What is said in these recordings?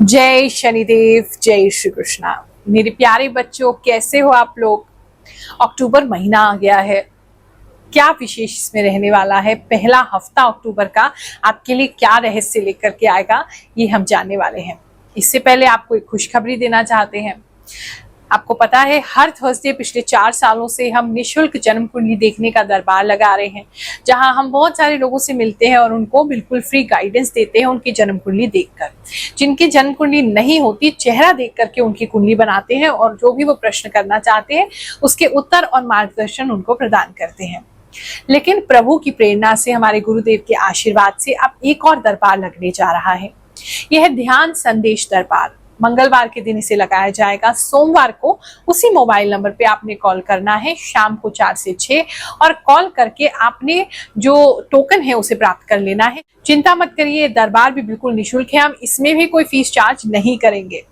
जय शनिदेव, जय श्री कृष्णा। मेरे प्यारे बच्चों, कैसे हो आप लोग। अक्टूबर महीना आ गया है। क्या विशेष इसमें रहने वाला है, पहला हफ्ता अक्टूबर का आपके लिए क्या रहस्य लेकर के आएगा, ये हम जानने वाले हैं। इससे पहले आपको एक खुशखबरी देना चाहते हैं। आपको पता है, हर थर्सडे पिछले 4 सालों से हम निशुल्क जन्म कुंडली देखने का दरबार लगा रहे हैं, जहां हम बहुत सारे लोगों से मिलते हैं और उनको बिल्कुल फ्री गाइडेंस देते हैं उनकी जन्म कुंडली देखकर। जिनकी जन्म कुंडली नहीं होती, चेहरा देख करके उनकी कुंडली बनाते हैं और जो भी वो प्रश्न करना चाहते हैं उसके उत्तर और मार्गदर्शन उनको प्रदान करते हैं। लेकिन प्रभु की प्रेरणा से, हमारे गुरुदेव के आशीर्वाद से अब एक और दरबार लगने जा रहा है। यह है ध्यान संदेश दरबार। मंगलवार के दिन इसे लगाया जाएगा। सोमवार को उसी मोबाइल नंबर पे आपने कॉल करना है, शाम को 4 से 6, और कॉल करके आपने जो टोकन है उसे प्राप्त कर लेना है। चिंता मत करिए, दरबार भी बिल्कुल निशुल्क है। हम इसमें भी कोई फीस चार्ज नहीं करेंगे।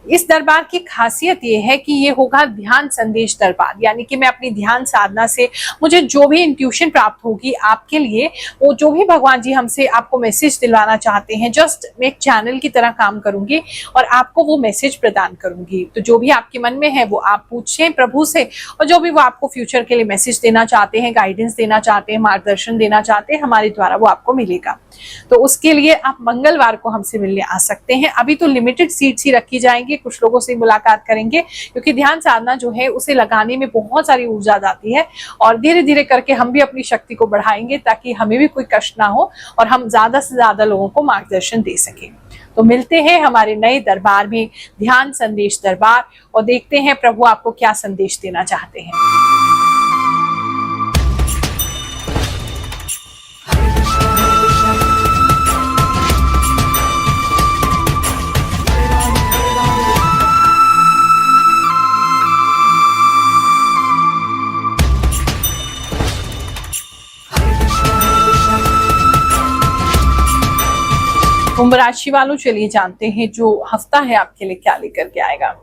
इस दरबार की खासियत ये है कि ये होगा ध्यान संदेश दरबार, यानी कि मैं अपनी ध्यान साधना से मुझे जो भी इंट्यूशन प्राप्त होगी आपके लिए, वो जो भी भगवान जी हमसे आपको मैसेज दिलवाना चाहते हैं, जस्ट मैं एक चैनल की तरह काम करूंगी और आपको वो मैसेज प्रदान करूंगी। तो जो भी आपके मन में है वो आप पूछें प्रभु से, और जो भी वो आपको फ्यूचर के लिए मैसेज देना चाहते हैं, गाइडेंस देना चाहते हैं, मार्गदर्शन देना चाहते हैं, हमारे द्वारा वो आपको मिलेगा। तो उसके लिए आप मंगलवार को हमसे मिलने आ सकते हैं। अभी तो लिमिटेड सीट्स ही रखी जाएंगी, कुछ लोगों से मुलाकात करेंगे, क्योंकि ध्यान साधना जो है उसे लगाने में बहुत सारी ऊर्जा जाती है, और धीरे धीरे करके हम भी अपनी शक्ति को बढ़ाएंगे ताकि हमें भी कोई कष्ट ना हो और हम ज्यादा से ज्यादा लोगों को मार्गदर्शन दे सकें। तो मिलते हैं हमारे नए दरबार में, ध्यान संदेश दरबार, और देखते हैं प्रभु आपको क्या संदेश देना चाहते हैं। कुंभ राशि वालों, चलिए जानते हैं जो हफ्ता है आपके लिए क्या लेकर के आएगा।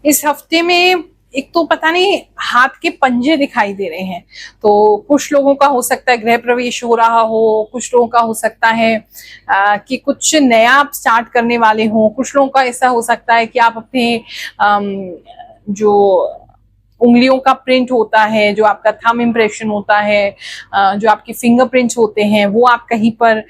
इस हफ्ते में एक तो पता नहीं हाथ के पंजे दिखाई दे रहे हैं। तो कुछ लोगों का हो सकता है गृह प्रवेश हो रहा हो, कुछ लोगों का हो सकता है कि कुछ नया आप स्टार्ट करने वाले हो, कुछ लोगों का ऐसा हो सकता है कि आप अपने जो उंगलियों का प्रिंट होता है, जो आपका थंब इम्प्रेशन होता है, जो आपके फिंगरप्रिंट्स होते हैं, वो आप कहीं पर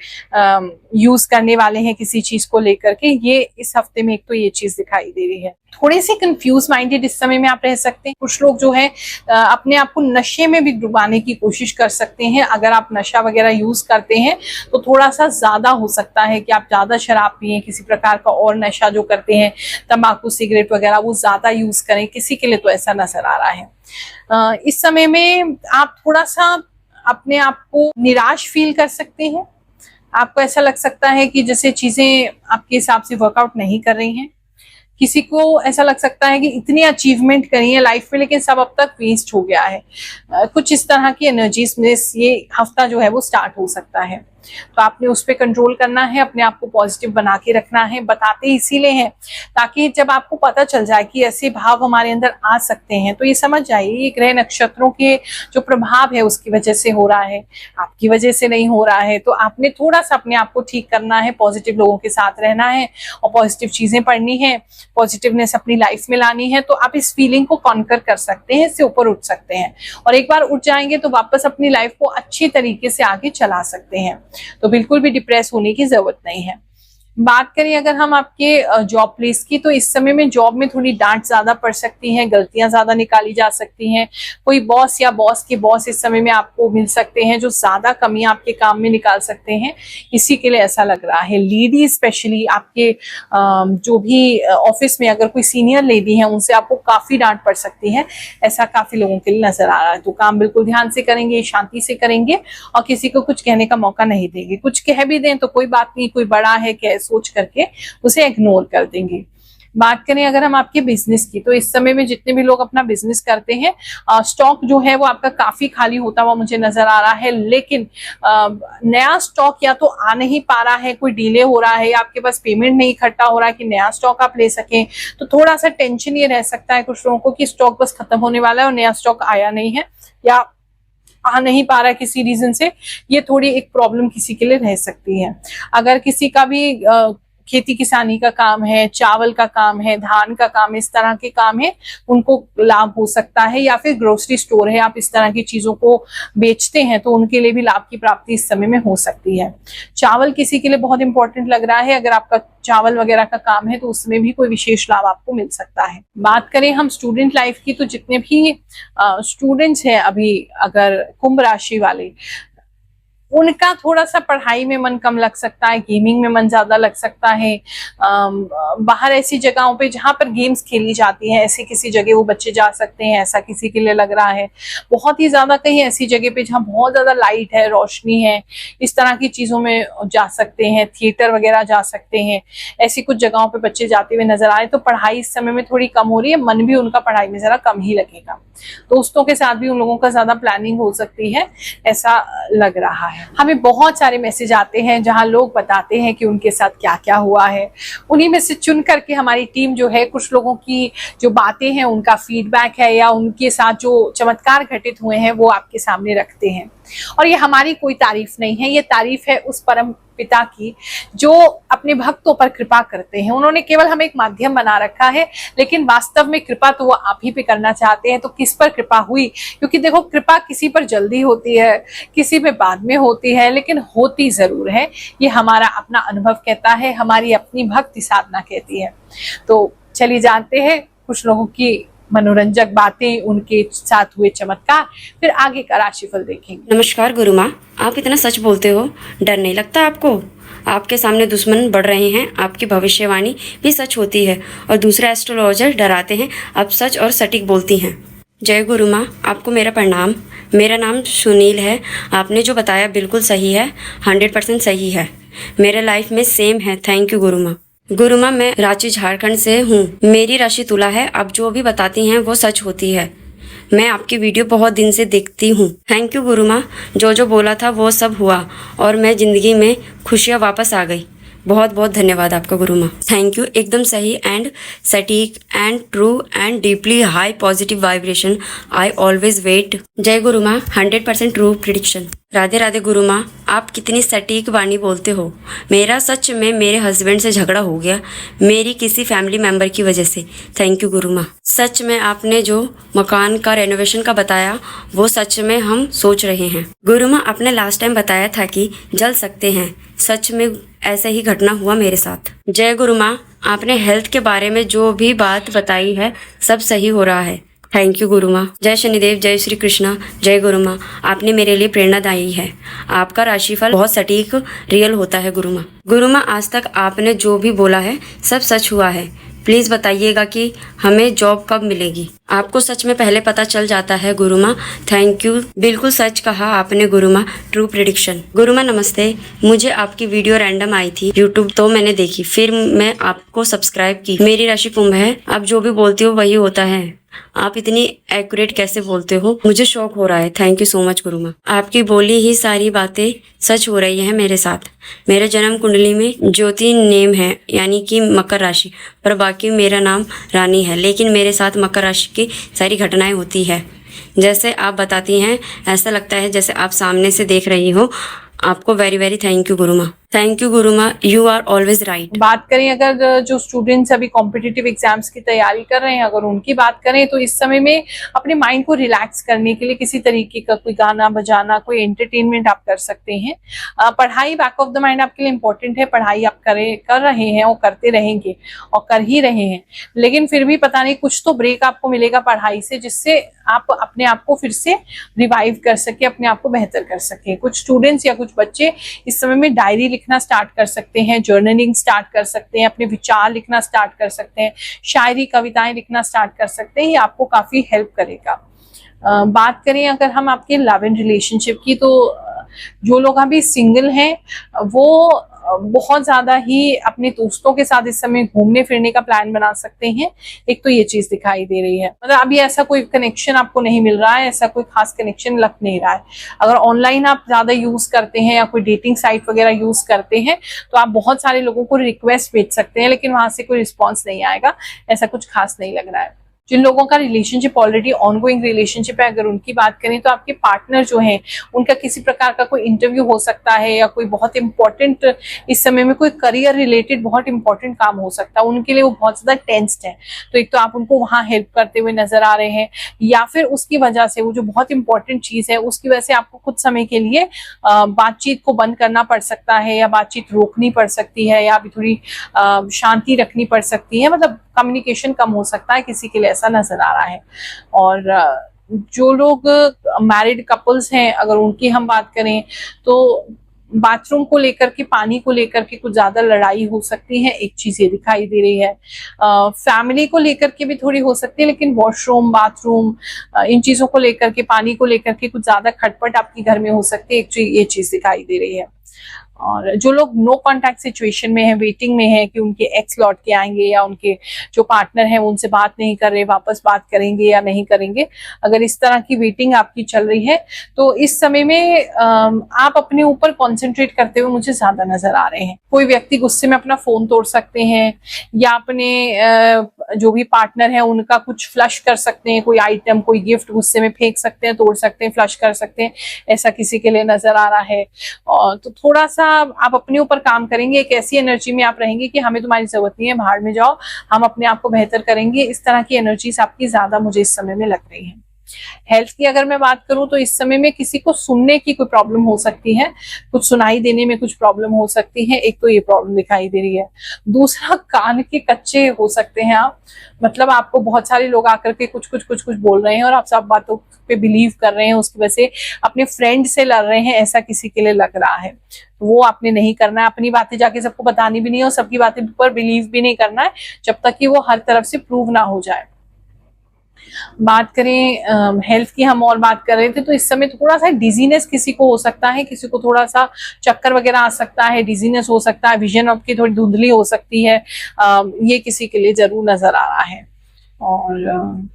यूज करने वाले हैं किसी चीज को लेकर के। ये इस हफ्ते में एक तो ये चीज दिखाई दे रही है। थोड़े से कंफ्यूज माइंडेड इस समय में आप रह सकते हैं। कुछ लोग जो है अपने आप को नशे में भी डुबाने की कोशिश कर सकते हैं। अगर आप नशा वगैरह यूज करते हैं तो थोड़ा सा ज्यादा हो सकता है कि आप ज्यादा शराब पिए, किसी प्रकार का और नशा जो करते हैं, तंबाकू सिगरेट वगैरह, वो ज्यादा यूज करें। किसी के लिए तो ऐसा नजर आ रहा है। इस समय में आप थोड़ा सा अपने आप को निराश फील कर सकते हैं। आपको ऐसा लग सकता है कि जैसे चीजें आपके हिसाब से वर्कआउट नहीं कर रही हैं। किसी को ऐसा लग सकता है कि इतनी अचीवमेंट करी है लाइफ में, लेकिन सब अब तक वेस्ट हो गया है। कुछ इस तरह की एनर्जीज में ये हफ्ता जो है वो स्टार्ट हो सकता है। तो आपने उस पर कंट्रोल करना है, अपने आप को पॉजिटिव बना के रखना है। बताते इसीलिए हैं ताकि जब आपको पता चल जाए कि ऐसे भाव हमारे अंदर आ सकते हैं, तो ये समझ जाइए ये ग्रह नक्षत्रों के जो प्रभाव है उसकी वजह से हो रहा है, आपकी वजह से नहीं हो रहा है। तो आपने थोड़ा सा अपने आप को ठीक करना है, पॉजिटिव लोगों के साथ रहना है और पॉजिटिव चीजें पढ़नी है, पॉजिटिवनेस अपनी लाइफ में लानी है। तो आप इस फीलिंग को कॉन्कर कर सकते हैं, इससे ऊपर उठ सकते हैं, और एक बार उठ जाएंगे तो वापस अपनी लाइफ को अच्छी तरीके से आगे चला सकते हैं। तो बिल्कुल भी डिप्रेस होने की जरूरत नहीं है। बात करें अगर हम आपके जॉब प्लेस की, तो इस समय में जॉब में थोड़ी डांट ज्यादा पड़ सकती है, गलतियां ज्यादा निकाली जा सकती हैं। कोई बॉस या बॉस के बॉस इस समय में आपको मिल सकते हैं जो ज्यादा कमियां आपके काम में निकाल सकते हैं। इसी के लिए ऐसा लग रहा है। लेडी स्पेशली आपके जो भी ऑफिस में अगर कोई सीनियर लेडी है, उनसे आपको काफी डांट पड़ सकती है। ऐसा काफी लोगों के लिए नजर आ रहा है। तो काम बिल्कुल ध्यान से करेंगे, शांति से करेंगे और किसी को कुछ कहने का मौका नहीं देंगे। कुछ कह भी दें तो कोई बात नहीं, कोई बड़ा है क्या सोच करके उसे इग्नोर कर देंगे। बात करें अगर हम आपके बिजनेस की, तो इस समय में जितने भी लोग अपना बिजनेस करते हैं, स्टॉक जो है वो आपका काफी खाली होता हुआ मुझे नजर आ रहा है। लेकिन नया स्टॉक या तो आ नहीं पा रहा है, कोई डिले हो रहा है, या आपके पास पेमेंट नहीं इकट्ठा हो रहा है कि नया स्टॉक आप ले सकें। तो थोड़ा सा टेंशन ये रह सकता है कुछ लोगों को कि स्टॉक बस खत्म होने वाला है और नया स्टॉक आया नहीं है, या आ नहीं पा रहा है किसी रीजन से। ये थोड़ी एक प्रॉब्लम किसी के लिए रह सकती है। अगर किसी का भी खेती किसानी का काम है, चावल का काम है, धान का काम, इस तरह के काम है, उनको लाभ हो सकता है। या फिर ग्रोसरी स्टोर है, आप इस तरह की चीजों को बेचते हैं तो उनके लिए भी लाभ की प्राप्ति इस समय में हो सकती है। चावल किसी के लिए बहुत इंपॉर्टेंट लग रहा है, अगर आपका चावल वगैरह का काम है तो उसमें भी कोई विशेष लाभ आपको मिल सकता है। बात करें हम स्टूडेंट लाइफ की, तो जितने भी स्टूडेंट्स हैं अभी, अगर कुंभ राशि वाले, उनका थोड़ा सा पढ़ाई में मन कम लग सकता है, गेमिंग में मन ज्यादा लग सकता है। बाहर ऐसी जगहों पे जहां पर गेम्स खेली जाती हैं, ऐसी किसी जगह वो बच्चे जा सकते हैं, ऐसा किसी के लिए लग रहा है। बहुत ही ज्यादा कहीं ऐसी जगह पे जहां बहुत ज्यादा लाइट है, रोशनी है, इस तरह की चीजों में जा सकते हैं, थिएटर वगैरह जा सकते हैं। ऐसी कुछ जगहों पे बच्चे जाते हुए नजर आए तो पढ़ाई इस समय में थोड़ी कम हो रही है, मन भी उनका पढ़ाई में जरा कम ही लगेगा। दोस्तों के साथ भी उन लोगों का ज्यादा प्लानिंग हो सकती है, ऐसा लग रहा है। हमें बहुत सारे मैसेज आते हैं जहां लोग बताते हैं कि उनके साथ क्या क्या हुआ है। उन्हीं में से चुन करके हमारी टीम जो है, कुछ लोगों की जो बातें हैं, उनका फीडबैक है या उनके साथ जो चमत्कार घटित हुए हैं वो आपके सामने रखते हैं। और ये हमारी कोई तारीफ नहीं है, ये तारीफ है उस परम पिता की जो अपने भक्तों पर कृपा करते हैं। उन्होंने केवल हमें एक माध्यम बना रखा है, लेकिन वास्तव में कृपा तो वो आप ही पे करना चाहते हैं। तो किस पर कृपा हुई? क्योंकि देखो, कृपा किसी पर जल्दी होती है, किसी पे बाद में होती है, लेकिन होती जरूर है। ये हमारा अपना अनुभव कहता है, हमारी अपनी भक्ति साधना कहती है। तो चलिए जानते हैं कुछ लोगों की मनोरंजक बातें, उनके साथ हुए चमत्कार, फिर आगे का राशिफल देखेंगे। नमस्कार गुरु माँ, आप इतना सच बोलते हो, डर नहीं लगता आपको? आपके सामने दुश्मन बढ़ रहे हैं, आपकी भविष्यवाणी भी सच होती है और दूसरे एस्ट्रोलॉजर डराते हैं, आप सच और सटीक बोलती हैं। जय गुरु माँ, आपको मेरा प्रणाम। मेरा नाम सुनील है। आपने जो बताया बिल्कुल सही है, 100% सही है। मेरे लाइफ में सेम है। थैंक यू गुरु माँ। गुरु माँ, मैं रांची झारखंड से हूँ। मेरी राशि तुला है। आप जो भी बताती हैं वो सच होती है। मैं आपकी वीडियो बहुत दिन से देखती हूँ। थैंक यू गुरु माँ, जो जो बोला था वो सब हुआ और मैं जिंदगी में खुशियाँ वापस आ गई। बहुत बहुत धन्यवाद आपका गुरु माँ। Thank you. एकदम सही एंड सटीक and true and deeply high positive vibration. I always wait. जय गुरु माँ, 100% ट्रू प्रिडिक्शन। राधे राधे गुरु माँ, आप कितनी सटीक वाणी बोलते हो। मेरा सच में मेरे हस्बैंड से झगड़ा हो गया, मेरी किसी फैमिली मेंबर की वजह से। थैंक यू गुरु माँ। सच में आपने जो मकान का रेनोवेशन का बताया वो सच में हम सोच रहे हैं। गुरु माँ, आपने लास्ट टाइम बताया था कि जल सकते हैं, सच में ऐसा ही घटना हुआ मेरे साथ। जय गुरु माँ, आपने हेल्थ के बारे में जो भी बात बताई है सब सही हो रहा है। थैंक यू गुरु माँ। जय शनिदेव, जय श्री कृष्णा। जय गुरु माँ, आपने मेरे लिए प्रेरणादायी है। आपका राशिफल बहुत सटीक रियल होता है गुरु माँ। गुरु माँ, आज तक आपने जो भी बोला है सब सच हुआ है। प्लीज बताइएगा कि हमें जॉब कब मिलेगी। आपको सच में पहले पता चल जाता है गुरु माँ। थैंक यू, बिल्कुल सच कहा आपने गुरु माँ। True prediction. गुरु माँ नमस्ते, मुझे आपकी वीडियो रैंडम आई थी यूट्यूब, तो मैंने देखी, फिर मैं आपको सब्सक्राइब की। मेरी राशि कुंभ है। आप जो भी बोलती हो वही होता है। आप इतनी एक्यूरेट कैसे बोलते हो, मुझे शौक हो रहा है। थैंक यू सो मच गुरु माँ। आपकी बोली ही सारी बातें सच हो रही है मेरे साथ। मेरे जन्म कुंडली में ज्योति नेम है, यानी कि मकर राशि, पर बाकी मेरा नाम रानी है। लेकिन मेरे साथ मकर राशि की सारी घटनाएं होती है। जैसे आप बताती हैं ऐसा लगता है जैसे आप सामने से देख रही हो। आपको very very thank you Guru Maa. Thank you गुरु माँ, यू आर ऑलवेज राइट। बात करें अगर जो स्टूडेंट्स अभी कॉम्पिटिटिव एग्जाम्स की तैयारी कर रहे हैं, अगर उनकी बात करें तो इस समय में अपने माइंड को रिलैक्स करने के लिए किसी तरीके का कोई गाना बजाना, कोई एंटरटेनमेंट आप कर सकते हैं। पढ़ाई बैक ऑफ द माइंड आपके लिए इंपॉर्टेंट है। पढ़ाई आप कर रहे हैं और करते रहेंगे और कर ही रहे हैं, लेकिन फिर भी पता नहीं कुछ तो ब्रेक आपको मिलेगा पढ़ाई से, जिससे आप अपने आप को फिर से रिवाइव कर सके, अपने आप को बेहतर कर सके। कुछ स्टूडेंट्स या कुछ बच्चे इस समय में डायरी लिखना स्टार्ट कर सकते हैं, जर्नलिंग स्टार्ट कर सकते हैं, अपने विचार लिखना स्टार्ट कर सकते हैं, शायरी कविताएं लिखना स्टार्ट कर सकते हैं। ये आपको काफी हेल्प करेगा। बात करें अगर हम आपके लव एंड रिलेशनशिप की, तो जो लोग अभी सिंगल हैं वो बहुत ज्यादा ही अपने दोस्तों के साथ इस समय घूमने फिरने का प्लान बना सकते हैं। एक तो ये चीज दिखाई दे रही है, मतलब अभी ऐसा कोई कनेक्शन आपको नहीं मिल रहा है, ऐसा कोई खास कनेक्शन लग नहीं रहा है। अगर ऑनलाइन आप ज्यादा यूज करते हैं या कोई डेटिंग साइट वगैरह यूज करते हैं तो आप बहुत सारे लोगों को रिक्वेस्ट भेज सकते हैं, लेकिन वहां से कोई रिस्पॉन्स नहीं आएगा। ऐसा कुछ खास नहीं लग रहा है। जिन लोगों का रिलेशनशिप ऑलरेडी ऑनगोइंग रिलेशनशिप है, अगर उनकी बात करें तो आपके पार्टनर जो हैं उनका किसी प्रकार का कोई इंटरव्यू हो सकता है, या कोई बहुत इंपॉर्टेंट इस समय में कोई करियर रिलेटेड बहुत इंपॉर्टेंट काम हो सकता है, उनके लिए वो बहुत ज्यादा टेंस्ड है। तो एक तो आप उनको वहां हेल्प करते हुए नजर आ रहे हैं, या फिर उसकी वजह से वो जो बहुत इंपॉर्टेंट चीज है उसकी वजह से आपको कुछ समय के लिए बातचीत को बंद करना पड़ सकता है, या बातचीत रोकनी पड़ सकती है, या अभी थोड़ी शांति रखनी पड़ सकती है, मतलब कम्युनिकेशन कम हो सकता है, किसी के लिए ऐसा नजर आ रहा है। और जो लोग मैरिड कपल्स हैं, अगर उनकी हम बात करें तो बाथरूम को लेकर के, पानी को लेकर के कुछ ज्यादा लड़ाई हो सकती है, एक चीज ये दिखाई दे रही है। फैमिली को लेकर के भी थोड़ी हो सकती है, लेकिन वॉशरूम, बाथरूम, इन चीजों को लेकर के, पानी को लेकर के कुछ ज्यादा खटपट आपके घर में हो सकती है, एक ये चीज दिखाई दे रही है। और जो लोग नो कांटेक्ट सिचुएशन में है, वेटिंग में है कि उनके एक्स लौट के आएंगे, या उनके जो पार्टनर है उनसे बात नहीं कर रहे, वापस बात करेंगे या नहीं करेंगे, अगर इस तरह की वेटिंग आपकी चल रही है तो इस समय में आप अपने ऊपर कॉन्सेंट्रेट करते हुए मुझे ज्यादा नजर आ रहे हैं। कोई व्यक्ति गुस्से में अपना फोन तोड़ सकते हैं, या अपने जो भी पार्टनर है उनका कुछ फ्लश कर सकते हैं, कोई आइटम, कोई गिफ्ट गुस्से में फेंक सकते हैं, तोड़ सकते हैं, फ्लश कर सकते हैं, ऐसा किसी के लिए नजर आ रहा है। और तो थोड़ा सा आप अपने ऊपर काम करेंगे, एक ऐसी एनर्जी में आप रहेंगे कि हमें तुम्हारी जरूरत नहीं है, बाहर में जाओ, हम अपने आप को बेहतर करेंगे, इस तरह की एनर्जीज आपकी ज्यादा मुझे इस समय में लग रही है। हेल्थ की अगर मैं बात करूं तो इस समय में किसी को सुनने की कोई प्रॉब्लम हो सकती है, कुछ सुनाई देने में कुछ प्रॉब्लम हो सकती है, एक तो ये प्रॉब्लम दिखाई दे रही है। दूसरा, कान के कच्चे हो सकते हैं आप, मतलब आपको बहुत सारे लोग आकर के कुछ कुछ बोल रहे हैं और आप सब बातों पे बिलीव कर रहे हैं, उसकी वजह से अपने फ्रेंड से लड़ रहे हैं, ऐसा किसी के लिए लग रहा है। वो आपने नहीं करना है, अपनी बातें जाके सबको बतानी भी नहीं है और सबकी बातें पर बिलीव भी नहीं करना है जब तक कि वो हर तरफ से प्रूव ना हो जाए। बात करें हेल्थ की, हम और बात कर रहे थे, तो इस समय थोड़ा सा डिजीनेस किसी को हो सकता है, किसी को थोड़ा सा चक्कर वगैरह आ सकता है, डिजीनेस हो सकता है, विजन आपकी थोड़ी धुंधली हो सकती है, ये किसी के लिए जरूर नजर आ रहा है। और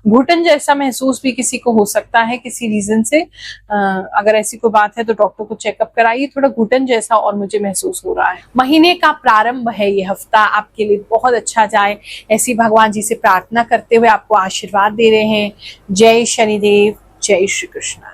घुटन जैसा महसूस भी किसी को हो सकता है किसी रीजन से, अगर ऐसी कोई बात है तो डॉक्टर को चेकअप कराइए, थोड़ा घुटन जैसा और मुझे महसूस हो रहा है। महीने का प्रारंभ है, ये हफ्ता आपके लिए बहुत अच्छा जाए, ऐसी भगवान जी से प्रार्थना करते हुए आपको आशीर्वाद दे रहे हैं। जय शनिदेव, जय श्री कृष्ण।